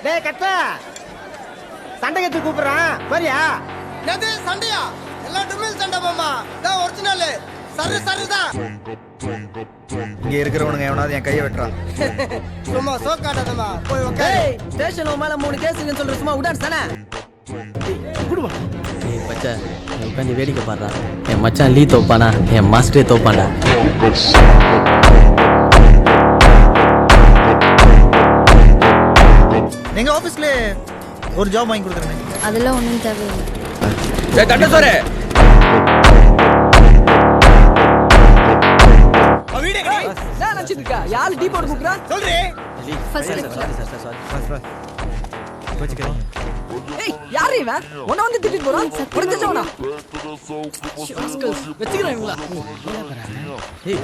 டேய் கட்ட சண்டைக்கு கூப்பிடுறான் வரியா? எது சண்டையா? எல்லா டுமில் சண்டை மாமா. தான் ஒரிஜினல். சரிதான். இங்க இருக்கிறவனுங்க எவனாவது என் கையை வெட்டுறான். சும்மா சோக்காட்டாதமா. போய் உட்காரு. டேய் ஸ்டேஷன்ல மேல 3 கேஸ்ன்னு சொல்ற சும்மா உடான் தானே. குடுமா. ஏய் பச்சா நீ உட்காந்து வேடிக்கை பாடுறா. என் மச்சான் லீ தோப்பானா என் மாஸ்டரே தோப்பாண்டா. எங்க ஆபீஸ்ல ஒரு ஜாப் வாங்கி கொடுத்துறேன். அதெல்லாம் ஒண்ணும் தேவையில்லை. டேய் தட்ட சோரே. வீடியோ கடி. நான் நினைச்சிருக்கா யாரு டீ போட்டு குக்குறா? சொல்றே. ஃபர்ஸ்ட் ஏய் யாரு இவன்? உன்ன வந்து திட்டிட்டு போறான். புடிச்சவனா? வெச்சிக்கிறேன் இவங்கள. ஏய்